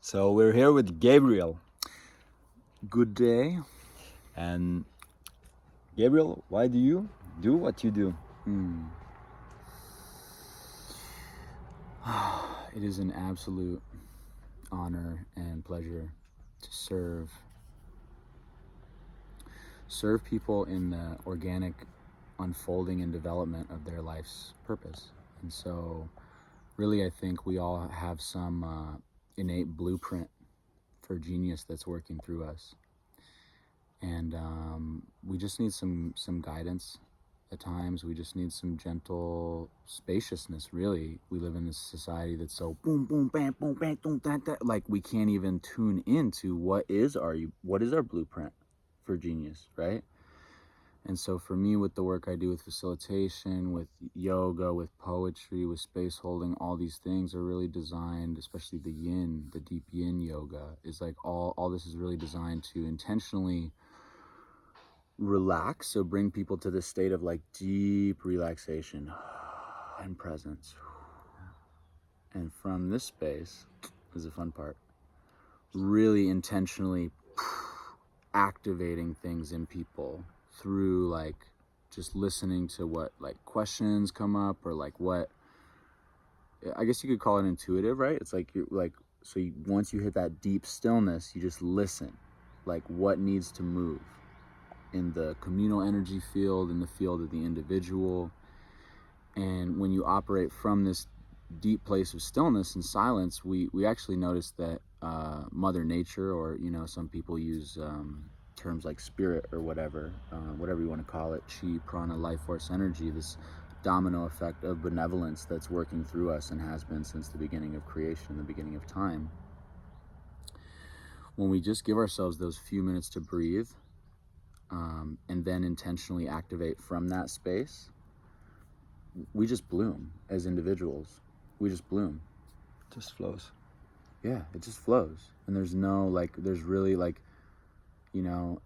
So we're here with Gabriel. Good day. And Gabriel, why do you do what you do? It is an absolute honor and pleasure to serve people in the organic unfolding and development of their life's purpose. And so really I think we all have some innate blueprint for genius that's working through us. And we just need some guidance at times. We just need some gentle spaciousness, really. We live in this society that's so boom, boom, bam, boom, bam, boom, that. Like we can't even tune into what is our blueprint for genius, right? And so for me, with the work I do with facilitation, with yoga, with poetry, with space holding, all these things are really designed, especially the yin, the deep yin yoga, is like all this is really designed to intentionally relax. So bring people to this state of like deep relaxation and presence. And from this space is the fun part. Really intentionally activating things in people through like just listening to what like questions come up, or like what I guess you could call it intuitive, right? It's like you're like, so once you hit that deep stillness, you just listen, like what needs to move in the communal energy field, in the field of the individual. And when you operate from this deep place of stillness and silence, we actually notice that Mother Nature, or some people use terms like spirit or whatever you want to call it, chi, prana, life force, energy, this domino effect of benevolence that's working through us and has been since the beginning of creation, the beginning of time. When we just give ourselves those few minutes to breathe, and then intentionally activate from that space, we just bloom as individuals. We just bloom. It just flows. Yeah, it just flows. And there's no there's really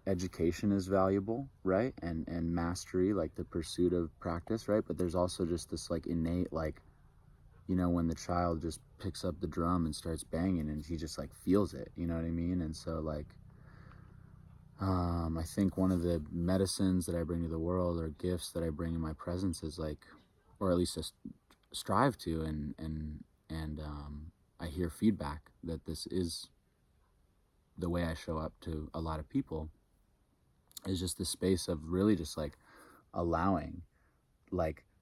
education is valuable, right? And mastery, like the pursuit of practice, right? But there's also just this innate when the child just picks up the drum and starts banging and he just feels it, you know what I mean? And so I think one of the medicines that I bring to the world, or gifts that I bring in my presence, is or at least strive to, and I hear feedback that this is the way I show up to a lot of people, is just the space of really just allowing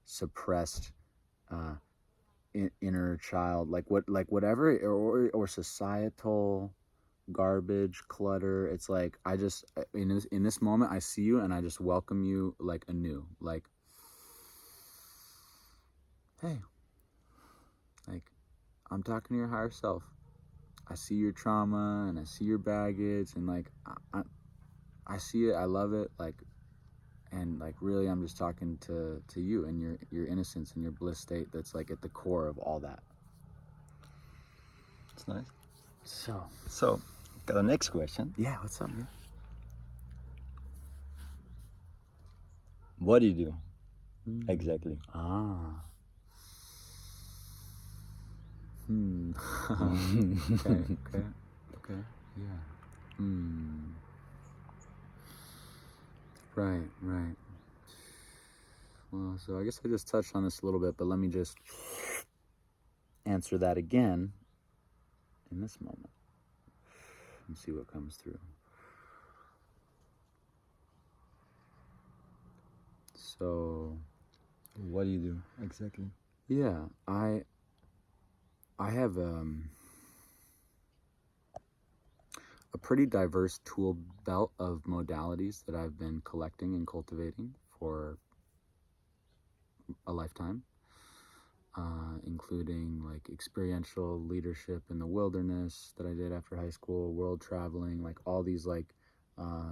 suppressed inner child, whatever, or societal garbage, clutter. It's I just in this moment I see you and I just welcome you anew, hey, I'm talking to your higher self. I see your trauma and I see your baggage, and I see it, I love it, and really I'm just talking to you and your innocence and your bliss state that's at the core of all that. It's nice. So Got the next question. yeah, what's up, man? What do you do exactly? Okay. Yeah. Right. Well, so I guess I just touched on this a little bit, but let me just answer that again in this moment and see what comes through. So, what do you do exactly? Yeah, I have a pretty diverse tool belt of modalities that I've been collecting and cultivating for a lifetime, including experiential leadership in the wilderness that I did after high school, world traveling, all these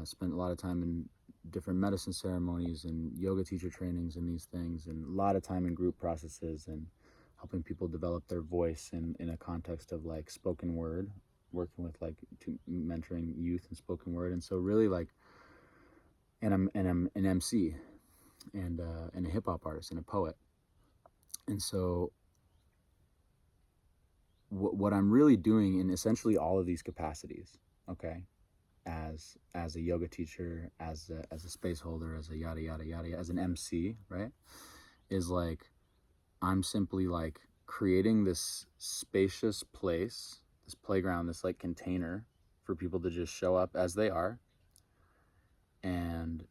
spent a lot of time in different medicine ceremonies and yoga teacher trainings and these things, and a lot of time in group processes and helping people develop their voice in a context of spoken word, working with mentoring youth and spoken word. And so really and I'm an MC and a hip hop artist and a poet. And so what I'm really doing in essentially all of these capacities, okay, as a yoga teacher, as a space holder, as a yada yada yada, as an MC, right, is like I'm simply like creating this spacious place, this playground, this like container for people to just show up as they are, and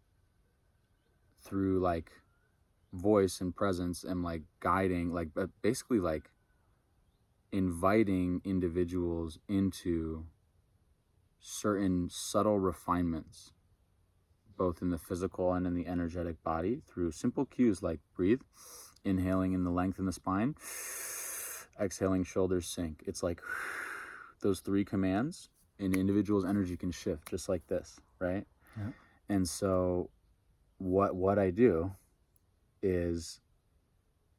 through like voice and presence and like guiding, like basically like inviting individuals into certain subtle refinements, both in the physical and in the energetic body, through simple cues like breathe, inhaling in the length in the spine, exhaling, shoulders sink. It's like those three commands, an individual's energy can shift just like this, right? Yeah. And so what I do is,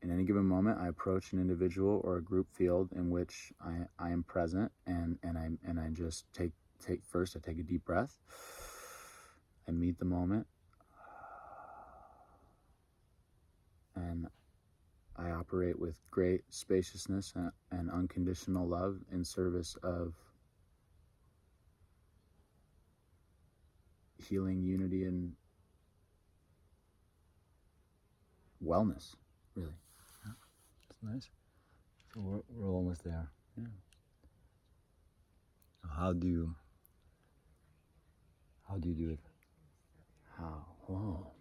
in any given moment, I approach an individual or a group field in which I am present, and I just take first, I take a deep breath. I meet the moment, and I operate with great spaciousness and unconditional love in service of healing, unity, and wellness, really. That's nice. So we're almost there. Yeah. How do you do it? How? Whoa.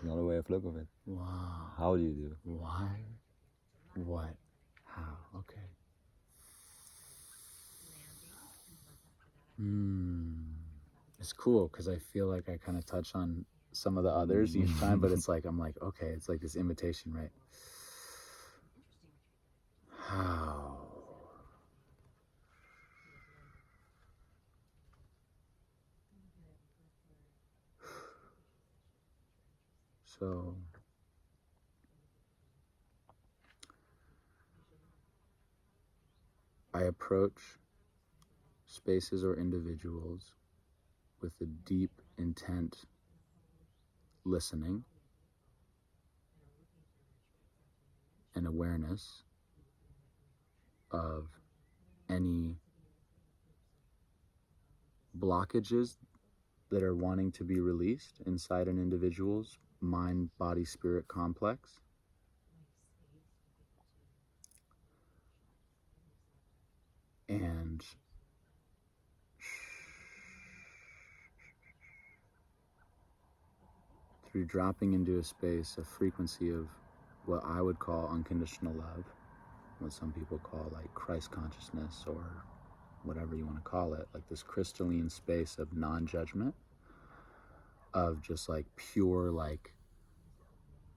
Another way of look of it. Wow. How do you do it? Why? What? How? Okay. It's cool because I feel like I kind of touch on some of the others each time, but it's like, I'm like, okay, it's like this invitation, right? How? So I approach spaces or individuals with a deep intent listening and awareness of any blockages that are wanting to be released inside an individual's mind, body, spirit complex. And through dropping into a space, a frequency of what I would call unconditional love, what some people call like Christ consciousness or whatever you want to call it, like this crystalline space of non-judgment, of just like pure, like,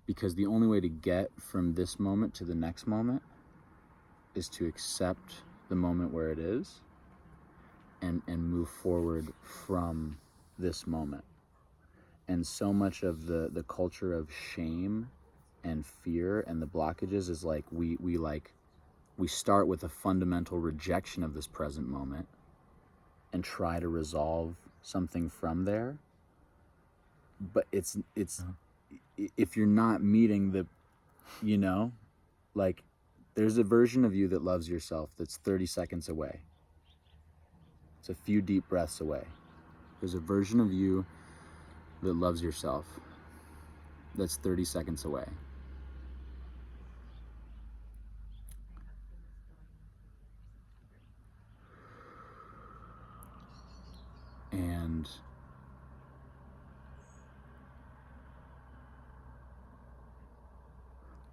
because the only way to get from this moment to the next moment is to accept the moment where it is and move forward from this moment. And so much of the culture of shame and fear and the blockages is like we start with a fundamental rejection of this present moment and try to resolve something from there. But it's if you're not meeting the, you know, like there's a version of you that loves yourself that's 30 seconds away. It's a few deep breaths away. There's a version of you that loves yourself that's 30 seconds away. And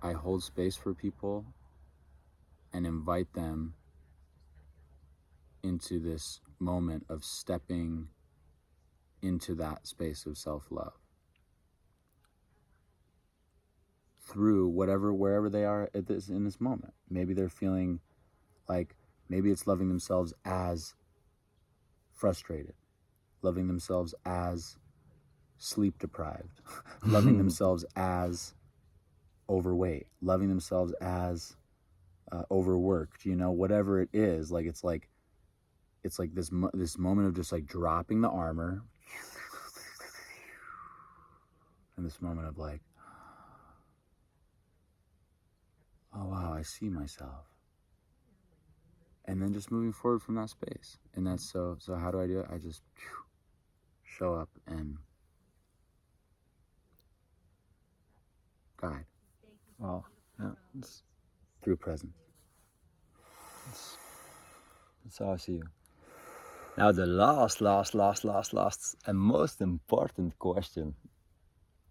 I hold space for people and invite them into this moment of stepping into that space of self-love through wherever they are in this moment. Maybe they're feeling like, maybe it's loving themselves as frustrated, loving themselves as sleep deprived, loving themselves as overweight, loving themselves as overworked, you know, whatever it is. Like it's like this moment of just like dropping the armor, and this moment of like, oh wow, I see myself. and then just moving forward from that space. And that's so how do I do it? I just show up and guide Wow. Yeah. through presence. That's how I see you. Now the last and most important question.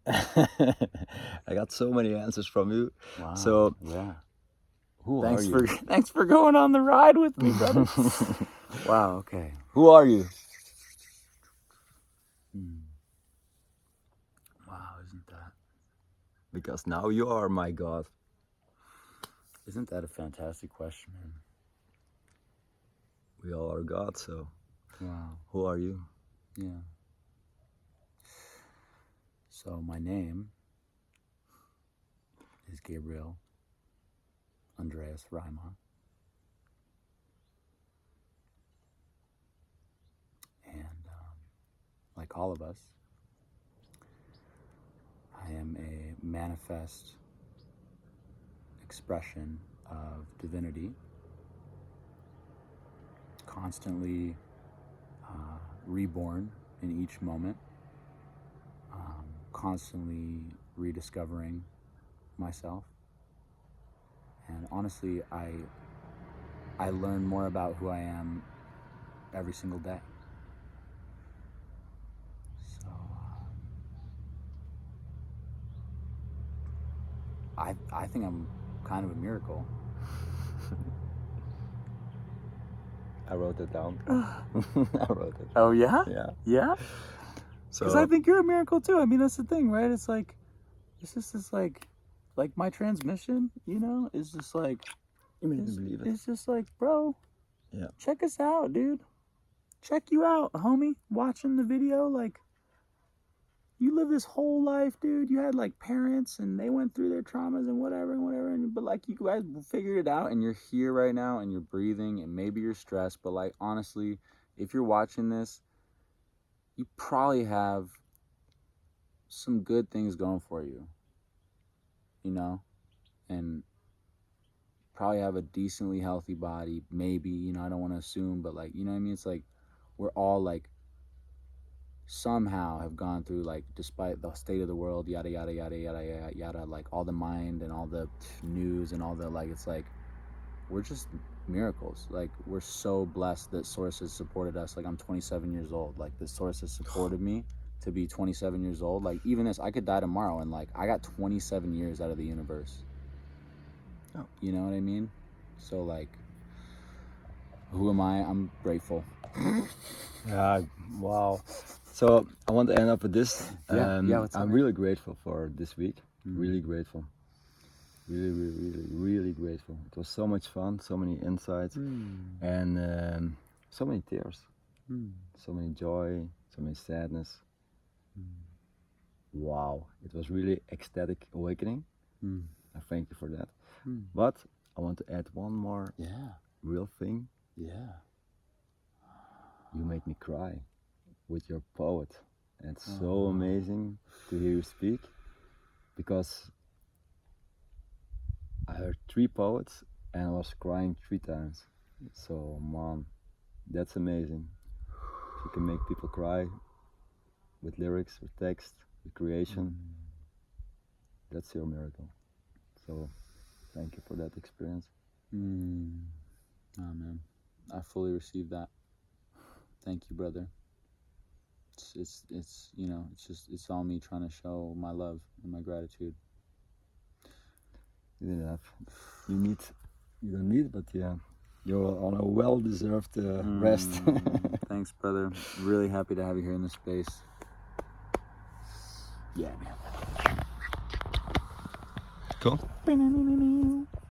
I got so many answers from you. Wow. So yeah. Who are you? Thanks for going on the ride with me, brother. Wow, okay. Who are you? Wow, isn't that? Because now you are my God. Isn't that a fantastic question, man? We all are God, so Wow. who are you? Yeah. So my name is Gabriel Andreas Rima. And like all of us, I am a manifest expression of divinity, constantly reborn in each moment, constantly rediscovering myself. And honestly, I learn more about who I am every single day. So I think I'm kind of a miracle. I wrote it down. I wrote it. Oh yeah? Yeah. Yeah? Because I think you're a miracle too. I mean, that's the thing, right? It's like, it's just this like my transmission, you know, is just like, you made me believe it. It's just like, bro, yeah, check us out, dude. Check you out, homie. Watching the video, like, you live this whole life, dude. You had like parents and they went through their traumas and whatever, but like you guys figured it out and you're here right now and you're breathing and maybe you're stressed, but like honestly, if you're watching this, you probably have some good things going for you, you know, and probably have a decently healthy body, maybe, you know, I don't want to assume, but like, you know what I mean? It's like we're all like somehow have gone through, like, despite the state of the world, yada yada yada yada yada yada, like all the mind and all the news and all the, like, it's like we're just miracles. Like, we're so blessed that Source has supported us. Like, I'm 27 years old. Like, the Source has supported me to be 27 years old. Like, even this, I could die tomorrow and like I got 27 years out of the universe. Oh. You know what I mean? So like, who am I? I'm grateful. Yeah, wow. So I want to end up with this. I'm really grateful for this week. Really grateful. Really grateful. It was so much fun, so many insights, and so many tears, so many joy, so many sadness. Wow, it was really ecstatic awakening. I thank you for that. But I want to add one more real thing. Yeah. You made me cry with your poet. And it's so amazing to hear you speak, because I heard 3 poets and I was crying 3 times. So man, that's amazing. If you can make people cry with lyrics, with text, with creation, that's your miracle. So thank you for that experience. Oh man, I fully received that. Thank you, brother. It's you know, it's all me trying to show my love and my gratitude. You didn't have, you don't need, but yeah, you're on a well-deserved rest. Thanks, brother. Really happy to have you here in this space. Yeah, man. Cool.